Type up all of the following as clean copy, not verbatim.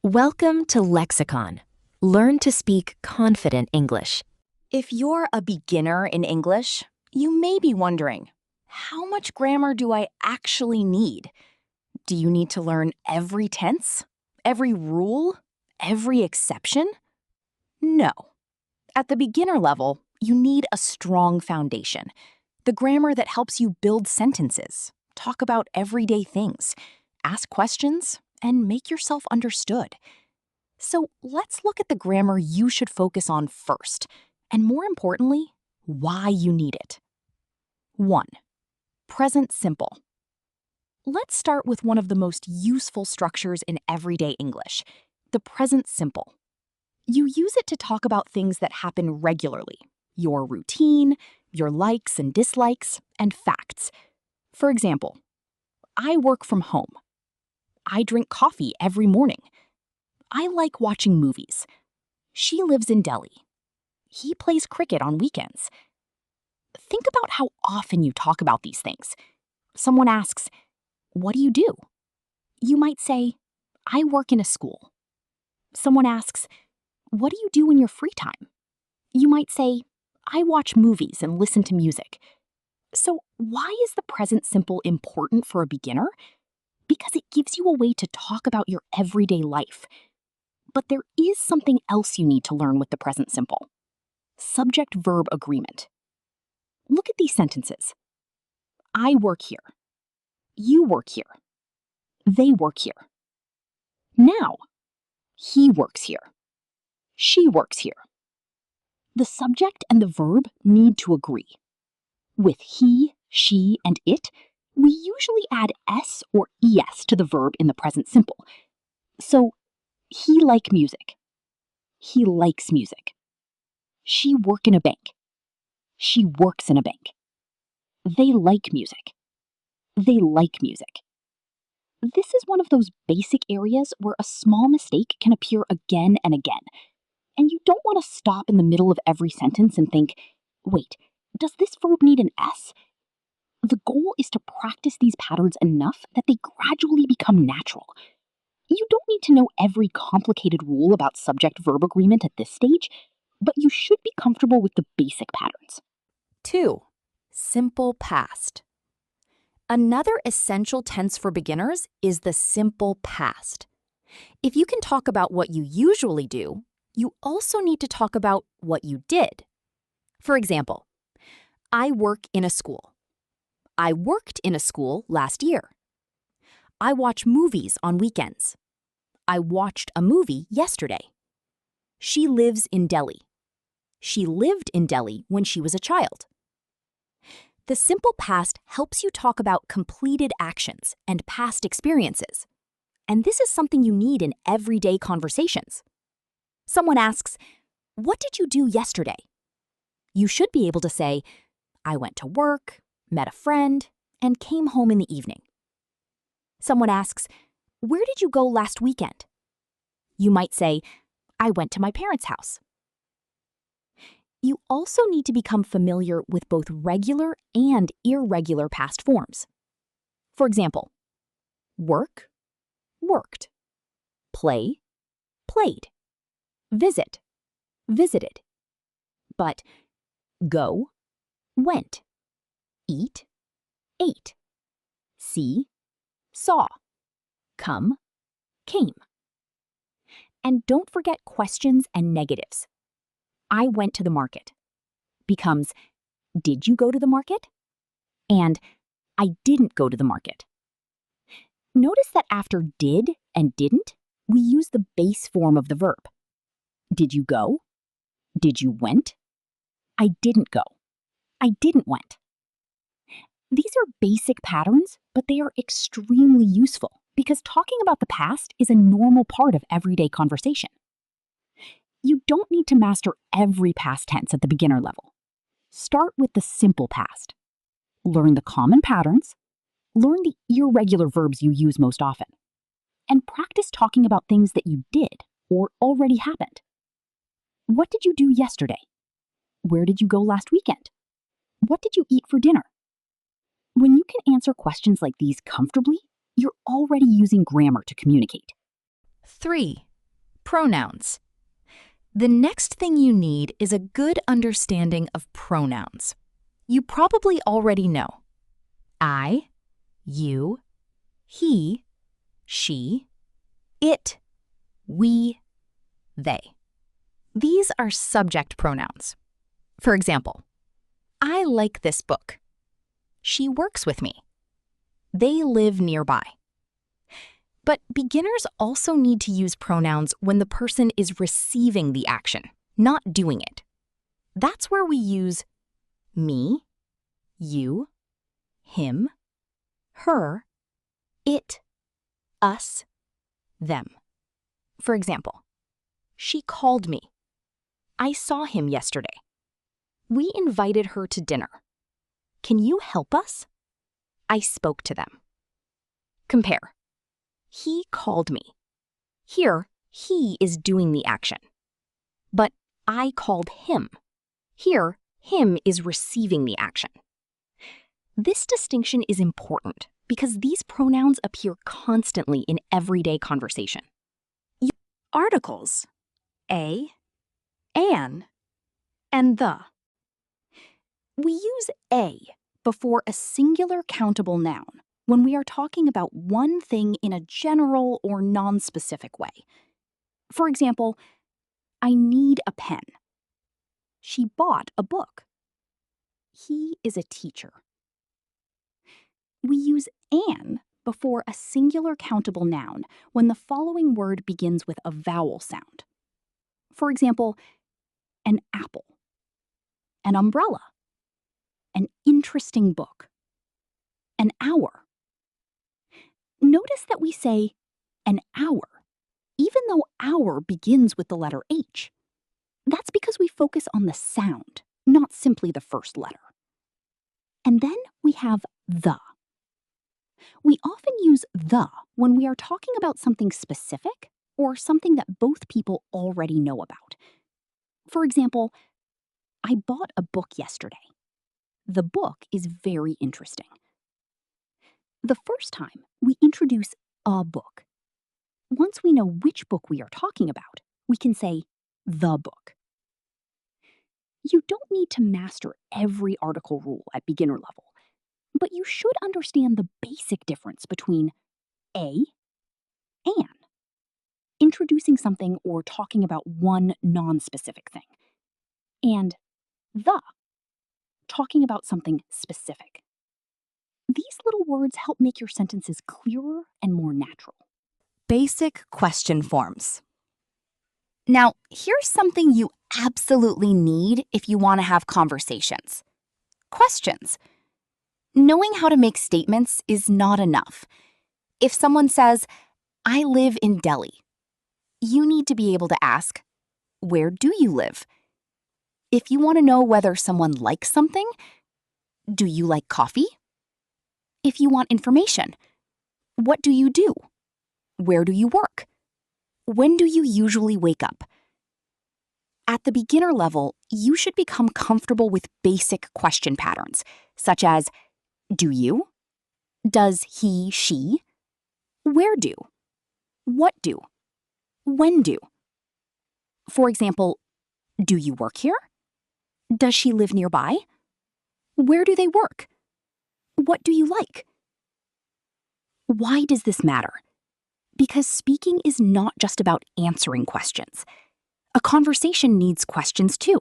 Welcome to Lexicon. Learn to speak confident English. If you're a beginner in English, you may be wondering, how much grammar do I actually need? Do you need to learn every tense? Every rule? Every exception? No. At the beginner level, you need a strong foundation. The grammar that helps you build sentences, talk about everyday things, ask questions, and make yourself understood. So let's look at the grammar you should focus on first, and more importantly, why you need it. 1. Present simple. Let's start with one of the most useful structures in everyday English, the present simple. You use it to talk about things that happen regularly, your routine, your likes and dislikes, and facts. For example, I work from home. I drink coffee every morning. I like watching movies. She lives in Delhi. He plays cricket on weekends. Think about how often you talk about these things. Someone asks, "What do you do?" You might say, "I work in a school." Someone asks, "What do you do in your free time?" You might say, "I watch movies and listen to music." So why is the present simple important for a beginner? Because it gives you a way to talk about your everyday life. But there is something else you need to learn with the present simple. Subject-verb agreement. Look at these sentences. I work here. You work here. They work here. Now, he works here. She works here. The subject and the verb need to agree. With he, she, and it, we usually add s or es to the verb in the present simple. So, he like music. He likes music. She work in a bank. She works in a bank. They like music. They like music. This is one of those basic areas where a small mistake can appear again and again. And you don't want to stop in the middle of every sentence and think, wait, does this verb need an S? The goal is to practice these patterns enough that they gradually become natural. You don't need to know every complicated rule about subject-verb agreement at this stage, but you should be comfortable with the basic patterns. 2. Simple past. Another essential tense for beginners is the simple past. If you can talk about what you usually do, you also need to talk about what you did. For example, I work in a school. I worked in a school last year. I watch movies on weekends. I watched a movie yesterday. She lives in Delhi. She lived in Delhi when she was a child. The simple past helps you talk about completed actions and past experiences. And this is something you need in everyday conversations. Someone asks, "What did you do yesterday?" You should be able to say, "I went to work, met a friend, and came home in the evening." Someone asks, "Where did you go last weekend?" You might say, "I went to my parents' house." You also need to become familiar with both regular and irregular past forms. For example, work, worked. Play, played. Visit, visited. But go, went. Eat, ate. See, saw. Come, came. And don't forget questions and negatives. I went to the market becomes, did you go to the market? And I didn't go to the market. Notice that after did and didn't, we use the base form of the verb. Did you go? Did you went? I didn't go. I didn't went. These are basic patterns, but they are extremely useful because talking about the past is a normal part of everyday conversation. You don't need to master every past tense at the beginner level. Start with the simple past. Learn the common patterns. Learn the irregular verbs you use most often. And practice talking about things that you did or already happened. What did you do yesterday? Where did you go last weekend? What did you eat for dinner? When you can answer questions like these comfortably, you're already using grammar to communicate. 3. Pronouns. The next thing you need is a good understanding of pronouns. You probably already know I, you, he, she, it, we, they. These are subject pronouns. For example, I like this book. She works with me. They live nearby. But beginners also need to use pronouns when the person is receiving the action, not doing it. That's where we use me, you, him, her, it, us, them. For example, she called me. I saw him yesterday. We invited her to dinner. Can you help us? I spoke to them. Compare. He called me. Here, he is doing the action. But I called him. Here, him is receiving the action. This distinction is important because these pronouns appear constantly in everyday conversation. Articles: a, an, and the. We use a before a singular countable noun when we are talking about one thing in a general or non-specific way. For example, I need a pen. She bought a book. He is a teacher. We use an before a singular countable noun when the following word begins with a vowel sound. For example, an apple, an umbrella, an interesting book, an hour. Notice that we say an hour, even though hour begins with the letter H. That's because we focus on the sound, not simply the first letter. And then we have the. We often use the when we are talking about something specific or something that both people already know about. For example, I bought a book yesterday. The book is very interesting. The first time, we introduce a book. Once we know which book we are talking about, we can say the book. You don't need to master every article rule at beginner level, but you should understand the basic difference between a, an, introducing something or talking about one non-specific thing, and the, talking about something specific. These little words help make your sentences clearer and more natural. Basic question forms. Now, here's something you absolutely need if you want to have conversations. Questions. Knowing how to make statements is not enough. If someone says, I live in Delhi, you need to be able to ask, where do you live? If you want to know whether someone likes something, do you like coffee? If you want information, what do you do? Where do you work? When do you usually wake up? At the beginner level, you should become comfortable with basic question patterns, such as, do you? Does he, she? Where do? What do? When do? For example, do you work here? Does she live nearby? Where do they work? What do you like? Why does this matter? Because speaking is not just about answering questions. A conversation needs questions too.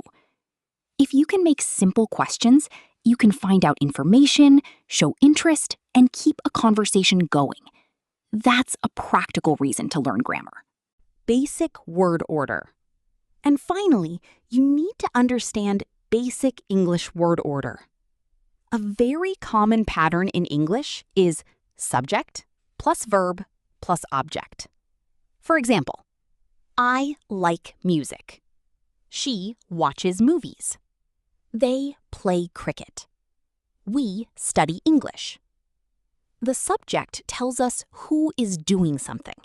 If you can make simple questions, you can find out information, show interest, and keep a conversation going. That's a practical reason to learn grammar. Basic word order. And finally, you need to understand basic English word order. A very common pattern in English is subject plus verb plus object. For example, I like music. She watches movies. They play cricket. We study English. The subject tells us who is doing something.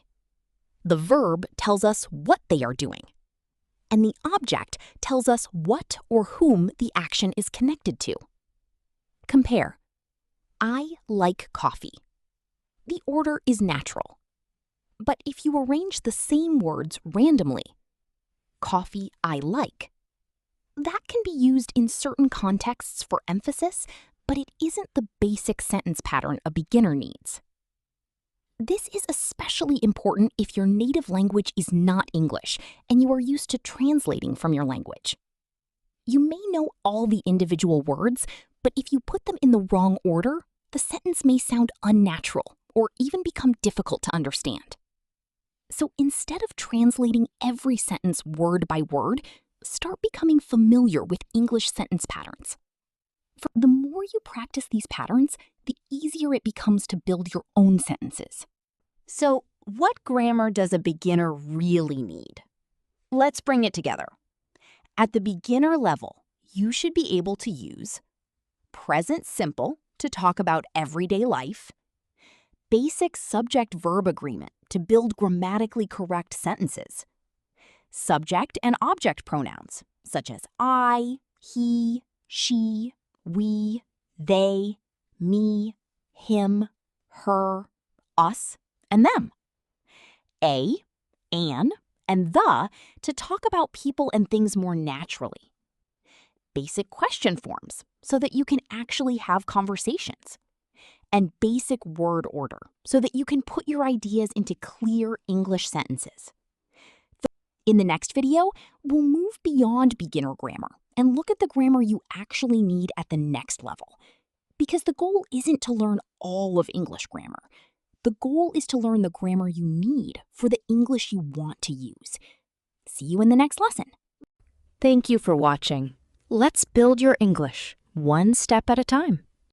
The verb tells us what they are doing. And the object tells us what or whom the action is connected to. Compare. I like coffee. The order is natural. But if you arrange the same words randomly, coffee I like, that can be used in certain contexts for emphasis, but it isn't the basic sentence pattern a beginner needs. This is especially important if your native language is not English and you are used to translating from your language. You may know all the individual words, but if you put them in the wrong order, the sentence may sound unnatural or even become difficult to understand. So instead of translating every sentence word by word, start becoming familiar with English sentence patterns. The more you practice these patterns, the easier it becomes to build your own sentences. So, what grammar does a beginner really need? Let's bring it together. At the beginner level, you should be able to use present simple to talk about everyday life, basic subject-verb agreement to build grammatically correct sentences, subject and object pronouns such as I, he, she, we, they, me, him, her, us, and them. A, an, and the to talk about people and things more naturally. Basic question forms so that you can actually have conversations. And basic word order so that you can put your ideas into clear English sentences. In the next video, we'll move beyond beginner grammar and look at the grammar you actually need at the next level. Because the goal isn't to learn all of English grammar. The goal is to learn the grammar you need for the English you want to use. See you in the next lesson. Thank you for watching. Let's build your English one step at a time.